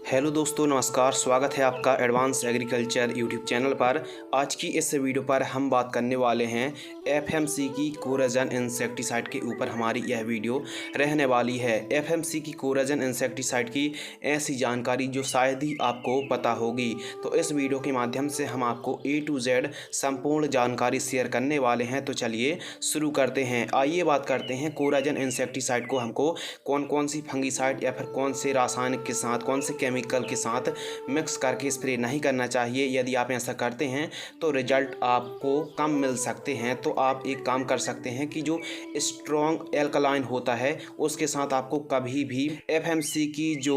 Hello दोस्तों, नमस्कार। स्वागत है आपका एडवांस एग्रीकल्चर यूट्यूब चैनल पर। आज की इस वीडियो पर हम बात करने वाले हैं एफएमसी की कोराजन इंसेक्टिसाइड के ऊपर। हमारी यह वीडियो रहने वाली है एफएमसी की कोराजन इंसेक्टिसाइड की ऐसी जानकारी जो शायद ही आपको पता होगी। तो इस वीडियो के माध्यम से हम आपको A to Z संपूर्ण जानकारी शेयर करने वाले हैं। तो चलिए शुरू करते हैं। आइए बात करते हैं कोराजन इंसेक्टिसाइड को हमको कौन कौन सी फंगीसाइड या फिर कौन से रासायनिक के साथ, कौन से केमिकल के साथ मिक्स करके स्प्रे नहीं करना चाहिए। यदि आप ऐसा करते हैं तो रिजल्ट आपको कम मिल सकते हैं। तो आप एक काम कर सकते हैं कि जो स्ट्रॉन्ग एल्कलाइन होता है उसके साथ आपको कभी भी एफएमसी की जो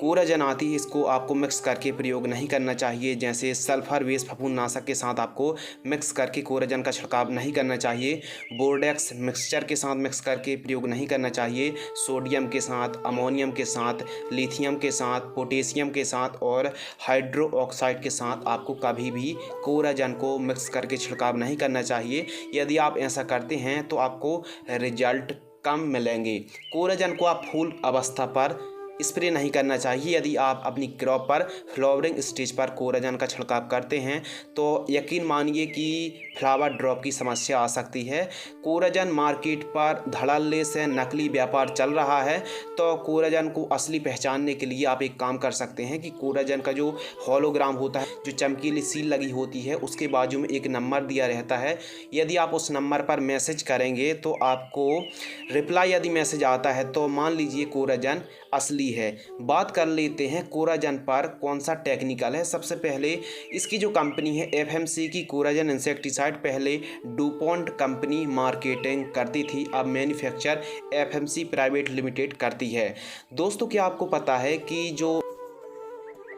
कोराजन आती है इसको आपको मिक्स करके प्रयोग नहीं करना चाहिए। जैसे सल्फर बेस फफूंदनाशक के साथ आपको मिक्स करके कोराजन का छिड़काव नहीं करना चाहिए। बोर्डेक्स मिक्सचर के साथ मिक्स करके प्रयोग नहीं करना चाहिए। सोडियम के साथ, अमोनियम के साथ, लिथियम के साथ, पोटेशियम के साथ और हाइड्रो ऑक्साइड के साथ आपको कभी भी कोराजन को मिक्स करके छिड़काव नहीं करना चाहिए। यदि आप ऐसा करते हैं तो आपको रिजल्ट कम मिलेंगे। कोराजन को आप फूल अवस्था पर स्प्रे नहीं करना चाहिए। यदि आप अपनी क्रॉप पर फ्लावरिंग स्टेज पर कोराजन का छिड़काव करते हैं तो यकीन मानिए कि फ्लावर ड्रॉप की समस्या आ सकती है। कोराजन मार्केट पर धड़ल्ले से नकली व्यापार चल रहा है। तो कोराजन को असली पहचानने के लिए आप एक काम कर सकते हैं कि कोराजन का जो होलोग्राम होता है, जो चमकीली सील लगी होती है, उसके बाजू में एक नंबर दिया रहता है। यदि आप उस नंबर पर मैसेज करेंगे तो आपको रिप्लाई यदि मैसेज आता है तो मान लीजिए कोराजन असली है। बात कर लेते हैं कोराजन पर कौन सा टेक्निकल है। सबसे पहले इसकी जो कंपनी है एफएमसी की कोराजन इंसेक्टिसाइड, पहले डुपॉन्ट कंपनी मार्केटिंग करती थी, अब मैन्युफैक्चर एफएमसी प्राइवेट लिमिटेड करती है। दोस्तों, क्या आपको पता है कि जो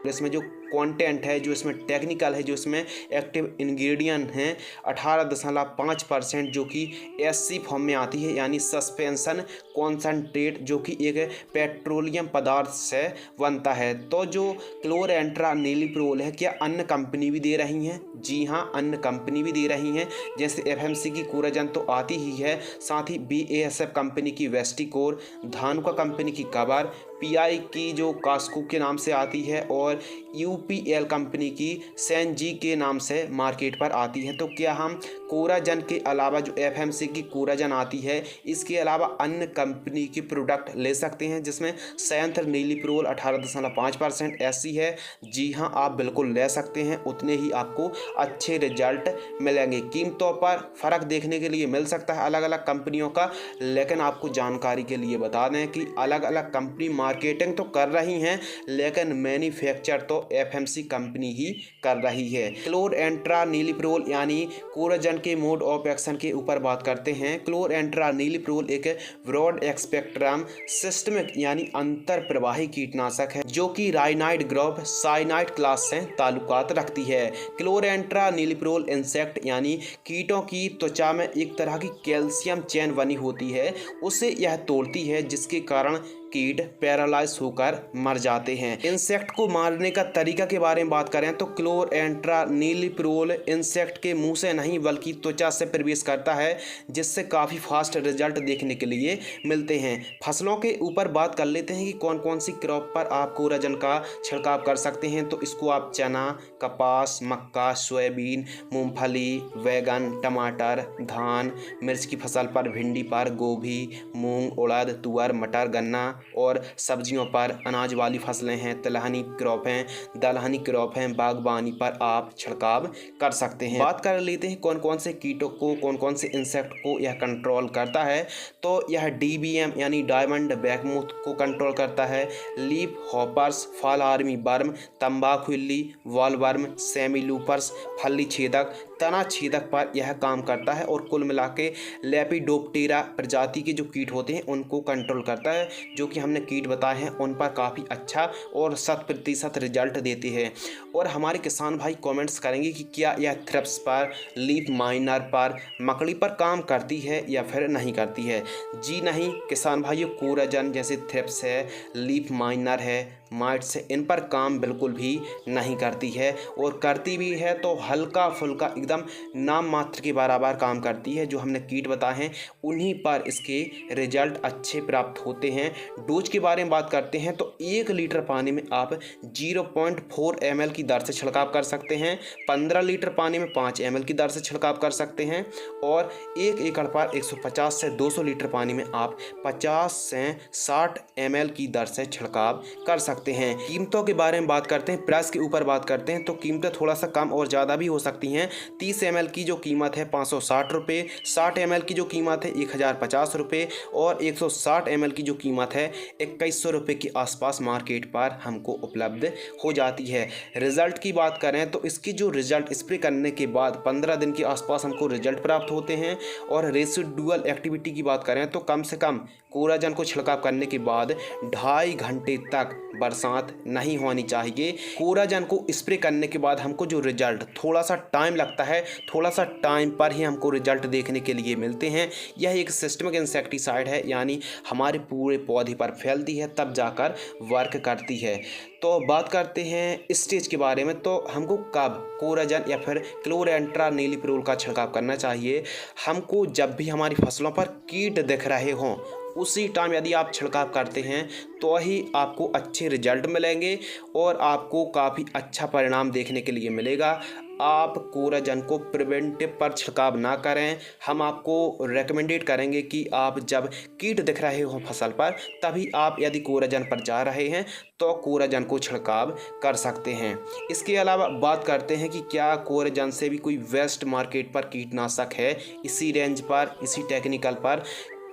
इसमें जो कंटेंट है, जो इसमें टेक्निकल है, जो इसमें एक्टिव इंग्रेडिएंट हैं 18.5%, जो कि एससी फॉर्म में आती है, यानी सस्पेंशन कॉन्सनट्रेट, जो कि एक पेट्रोलियम पदार्थ से बनता है। तो जो क्लोरेंट्रानिलिप्रोल है, क्या अन्य कंपनी भी दे रही हैं? जी हाँ, अन्य कंपनी भी दे रही हैं। जैसे एफएमसी की कोराजन तो आती ही है, साथ ही BASF कंपनी की वेस्टिकोर, धानुका कंपनी की कवर, PI की जो कास्को के नाम से आती है और UPL कंपनी की सेंजी के नाम से मार्केट पर आती है। तो क्या हम कोराजन के अलावा जो एफएमसी की कोराजन आती है इसके अलावा अन्य कंपनी की प्रोडक्ट ले सकते हैं जिसमें सैंथ्रानिलिप्रोल 18.5% एससी है? जी हाँ, आप बिल्कुल ले सकते हैं। उतने ही आपको अच्छे रिजल्ट मिलेंगे। कीमतों पर फ़र्क देखने के लिए मिल सकता है अलग अलग कंपनियों का, लेकिन आपको जानकारी के लिए बता दें कि अलग अलग कंपनी मार्केटिंग तो कर रही हैं लेकिन मैन्युफैक्चर तो एफएमसी कंपनी ही कर रही है। क्लोरेंट्रानिलिप्रोल यानी कोराजन के मोड ऑफ एक्शन के ऊपर बात करते हैं। क्लोरेंट्रानिलिप्रोल एक ब्रॉड स्पेक्ट्रम सिस्टमिक यानी अंतर प्रवाही कीटनाशक है जो कि राइनाइड ग्रुप साइनाइड क्लास से ताल्लुकात रखती है। क्लोरेंट्रानिलिप्रोल इंसेक्ट यानी कीटों की त्वचा में एक तरह की कैल्शियम चेन बनी होती है, उसे यह तोड़ती है जिसके कारण कीट पैरालाइज होकर मर जाते हैं। इंसेक्ट को मारने का तरीका के बारे में बात करें तो क्लोरेंट्रानिलिप्रोल इंसेक्ट के मुंह से नहीं बल्कि त्वचा से प्रवेश करता है, जिससे काफ़ी फास्ट रिजल्ट देखने के लिए मिलते हैं। फसलों के ऊपर बात कर लेते हैं कि कौन कौन सी क्रॉप पर आप कोराजन का छिड़काव कर सकते हैं। तो इसको आप चना, कपास, मक्का, सोयाबीन, मूंगफली, बैगन, टमाटर, धान, मिर्च की फसल पर, भिंडी पर, गोभी, मूंग, उड़द, तुअर, मटर, गन्ना और सब्जियों पर, अनाज वाली फसलें हैं, तिलहनी क्रॉप हैं, दलहनी क्रॉप हैं, बागबानी पर आप छिड़काव कर सकते हैं। बात कर लेते हैं कौन कौन से कीटों को, कौन कौन से इंसेक्ट को यह कंट्रोल करता है। तो यह DBM यानी डायमंड बैकमूथ को कंट्रोल करता है। Leaf hoppers, fall army worm, तंबाकू इल्ली, वॉलवर्म, सेमीलूपर्स, फली छेदक, तना छेदक पर यह काम करता है। और कुल मिला के लेपिडोप्टेरा प्रजाति के जो कीट होते हैं उनको कंट्रोल करता है। जो कि हमने कीट बताए हैं उन पर काफ़ी अच्छा और 100% रिजल्ट देते हैं। और हमारे किसान भाई कमेंट्स करेंगे कि क्या यह थ्रिप्स पर, लीफ माइनर पर, मकड़ी पर काम करती है या फिर नहीं करती है। जी नहीं किसान भाइयों, कोराजन जैसे थ्रिप्स है, लीफ माइनर है, माइट से इन पर काम बिल्कुल भी नहीं करती है, और करती भी है तो हल्का फुल्का एकदम नाम मात्र के बराबर काम करती है। जो हमने कीट बताए हैं उन्हीं पर इसके रिजल्ट अच्छे प्राप्त होते हैं। डोज के बारे में बात करते हैं तो 1 लीटर पानी में आप 0.4 ml की दर से छिड़काव कर सकते हैं, 15 लीटर पानी में 5 ml की दर से छिड़काव कर सकते हैं, और 1 एकड़ पर 150 से 200 लीटर पानी में आप 50 से 60 ml की दर से छिड़काव कर सकते हैं। कीमतों के बारे में बात करते हैं, प्राइस के ऊपर बात करते हैं तो कीमतें थोड़ा सा कम और ज़्यादा भी हो सकती हैं। 30 ml की जो कीमत है 560 रुपये, 60 ml की जो कीमत है 1050 रुपये, और 160 ml की जो कीमत है 2100 रुपये के आसपास मार्केट पर हमको उपलब्ध हो जाती है। रिज़ल्ट की बात करें तो इसकी जो रिज़ल्ट स्प्रे करने के बाद 15 दिन के आसपास हमको रिज़ल्ट प्राप्त होते हैं। और रेसिडुअल एक्टिविटी की बात करें तो कम से कम कोराजन को छिड़काव करने के बाद 2.5 घंटे तक बरसात नहीं होनी चाहिए। कोराजन को स्प्रे करने के बाद हमको जो रिजल्ट थोड़ा सा टाइम लगता है, थोड़ा सा टाइम पर ही हमको रिजल्ट देखने के लिए मिलते हैं। यह एक सिस्टमिक इंसेक्टिसाइड है, यानी हमारे पूरे पौधे पर फैलती है तब जाकर वर्क करती है। तो बात करते हैं स्टेज के बारे में, तो हमको कब कोराजन या फिर क्लोरेंट्रानिलिप्रोल का छिड़काव करना चाहिए। हमको जब भी हमारी फसलों पर कीट दिख रहे हों उसी टाइम यदि आप छिड़काव करते हैं तो ही आपको अच्छे रिजल्ट मिलेंगे और आपको काफ़ी अच्छा परिणाम देखने के लिए मिलेगा। आप कोराजन को प्रिवेंटिव पर छिड़काव ना करें। हम आपको रेकमेंडेड करेंगे कि आप जब कीट दिख रहे हो फसल पर तभी आप यदि कोराजन पर जा रहे हैं तो कोराजन को छिड़काव कर सकते हैं। इसके अलावा बात करते हैं कि क्या कोराजन से भी कोई वेस्ट मार्केट पर कीटनाशक है इसी रेंज पर, इसी टेक्निकल पर।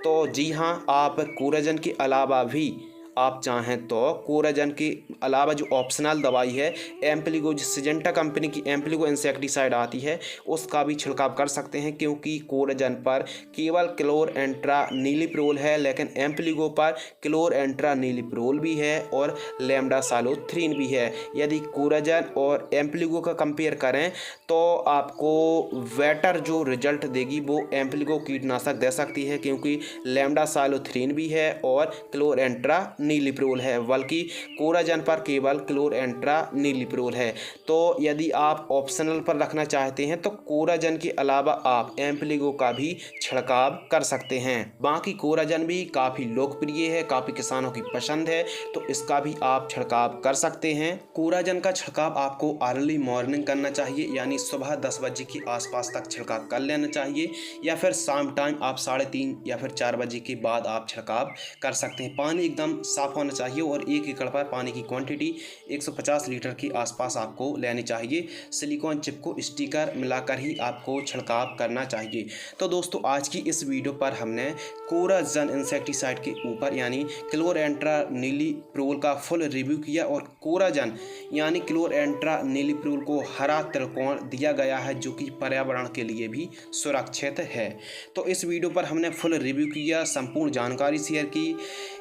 तो जी हाँ, आप कोराजन के अलावा भी आप चाहें तो कोराजन के अलावा जो ऑप्शनल दवाई है एम्प्लीगो, जो सिजेंटा कंपनी की एम्प्लीगो इंसेक्टिसाइड आती है, उसका भी छिड़काव कर सकते हैं। क्योंकि कोराजन पर केवल क्लोरेंट्रानिलिप्रोल है, लेकिन एम्प्लीगो पर क्लोरेंट्रानिलिप्रोल भी है और लैम्डासालोथ्रीन भी है। यदि कोराजन और एम्प्लीगो का कंपेयर करें तो आपको बेटर जो रिजल्ट देगी वो एम्प्लीगो कीटनाशक दे सकती है, क्योंकि लैम्डासालोथ्रीन भी है और क्लोरेंट्रानिलिप्रोल है, बल्कि कोराजन पर केवल क्लोरेंट्रानिलिप्रोल है। तो यदि आप ऑप्शनल पर रखना चाहते हैं तो कोराजन के अलावा आप एम्प्लीगो का भी छिड़काव कर सकते हैं। बाकी कोराजन भी काफ़ी लोकप्रिय है, काफ़ी किसानों की पसंद है, तो इसका भी आप छिड़काव कर सकते हैं। कोराजन का छिड़काव आपको अर्ली मॉर्निंग करना चाहिए, यानी सुबह 10 बजे के आसपास तक छिड़काव कर लेना चाहिए, या फिर शाम टाइम आप 3:30 या फिर 4 बजे के बाद आप छिड़काव कर सकते हैं। पानी एकदम साफ़ होना चाहिए और 1 एकड़ पर पानी की क्वांटिटी 150 लीटर के आसपास आपको लेनी चाहिए। सिलिकॉन चिप को स्टिकर मिलाकर ही आपको छिड़काव करना चाहिए। तो दोस्तों, आज की इस वीडियो पर हमने कोराजन इंसेक्टिसाइड के ऊपर यानी क्लोरेंट्रानिलिप्रोल का फुल रिव्यू किया, और कोराजन यानी क्लोरेंट्रानिलिप्रोल को हरा त्रिकोण दिया गया है जो कि पर्यावरण के लिए भी सुरक्षित है। तो इस वीडियो पर हमने फुल रिव्यू किया, संपूर्ण जानकारी शेयर की।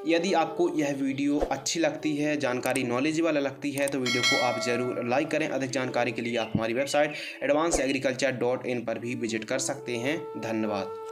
यदि आपको यह वीडियो अच्छी लगती है, जानकारी नॉलेजेबल लगती है, तो वीडियो को आप ज़रूर लाइक करें। अधिक जानकारी के लिए आप हमारी वेबसाइट advanceagriculture.in पर भी विजिट कर सकते हैं। धन्यवाद।